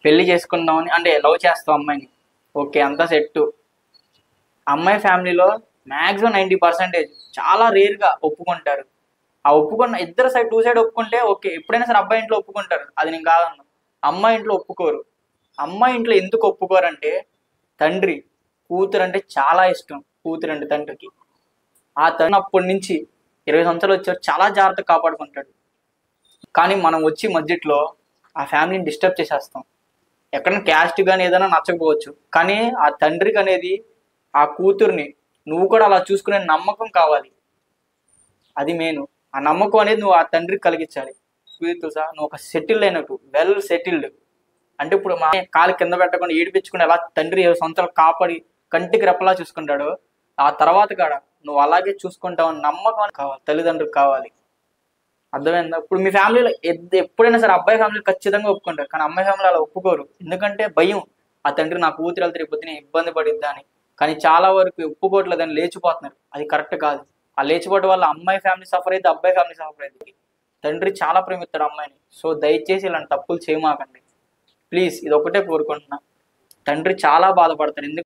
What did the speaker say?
పెళ్లి చేసుకుందామని అంటే లవ్ చేస్తాం అమ్మాయిని, ఓకే అంతా సెట్. అమ్మాయి ఫ్యామిలీలో మ్యాక్సిమం 90% చాలా రేర్గా ఒప్పుకుంటారు. ఆ ఒప్పుకున్న ఇద్దరు సైడ్ టూ సైడ్ ఒప్పుకుంటే ఓకే, ఎప్పుడైనా సరే అబ్బాయి ఇంట్లో ఒప్పుకుంటారు, అది నేను కాదన్నా. అమ్మాయి ఇంట్లో ఒప్పుకోరు. అమ్మాయి ఇంట్లో ఎందుకు ఒప్పుకోరంటే తండ్రి, కూతురు అంటే చాలా ఇష్టం కూతురు అంటే తండ్రికి. ఆ తండ్రి అప్పటి నుంచి 20 సంవత్సరాలు వచ్చారు చాలా జాగ్రత్తగా కాపాడుకుంటాడు. కానీ మనం వచ్చి మధ్యలో ఆ ఫ్యామిలీని డిస్టర్బ్ చేసేస్తాం. ఎక్కడైనా క్యాస్ట్ కానీ ఏదైనా నచ్చకపోవచ్చు, కానీ ఆ తండ్రికి అనేది ఆ కూతుర్ని నువ్వు కూడా అలా చూసుకునే నమ్మకం కావాలి. అది మెయిన్. ఆ నమ్మకం అనేది నువ్వు ఆ తండ్రికి కలిగించాలి. తెలుసా, నువ్వు ఒక సెటిల్డ్ అయినట్టు, వెల్ సెటిల్డ్. అంటే ఇప్పుడు మా కాలు కింద పెట్టకుండా ఏడిపించుకుని ఎలా తండ్రి 7 సంవత్సరాలు కాపాడి కంటికి రెప్పలా చూసుకుంటాడో, ఆ తర్వాత కాడ నువ్వు అలాగే చూసుకుంటావు నమ్మకం కావాలి, తల్లిదండ్రులకు కావాలి. అర్థమైందా? ఇప్పుడు మీ ఫ్యామిలీలో ఎప్పుడైనా సరే అబ్బాయి ఫ్యామిలీ ఖచ్చితంగా ఒప్పుకుంటారు, కానీ అమ్మాయి ఫ్యామిలీ అలా ఒప్పుకోరు. ఎందుకంటే భయం, ఆ తండ్రి నా కూతురు వెళ్తే రేపు పొద్దున ఇబ్బంది పడిద్దా అని. కానీ చాలా వరకు ఒప్పుకోవట్లేదని లేచిపోతున్నారు. అది కరెక్ట్ కాదు. ఆ లేచిపోవడం వల్ల అమ్మాయి ఫ్యామిలీ సఫర్ అయితే, అబ్బాయి ఫ్యామిలీ సఫర్ అయితే. తండ్రి చాలా ప్రేమిస్తాడు అమ్మాయిని. సో దయచేసి ఇలాంటి తప్పులు చేయమాకండి ప్లీజ్. ఇది ఒకటే కోరుకుంటున్నా. తండ్రి చాలా బాధపడతారు. ఎందుకు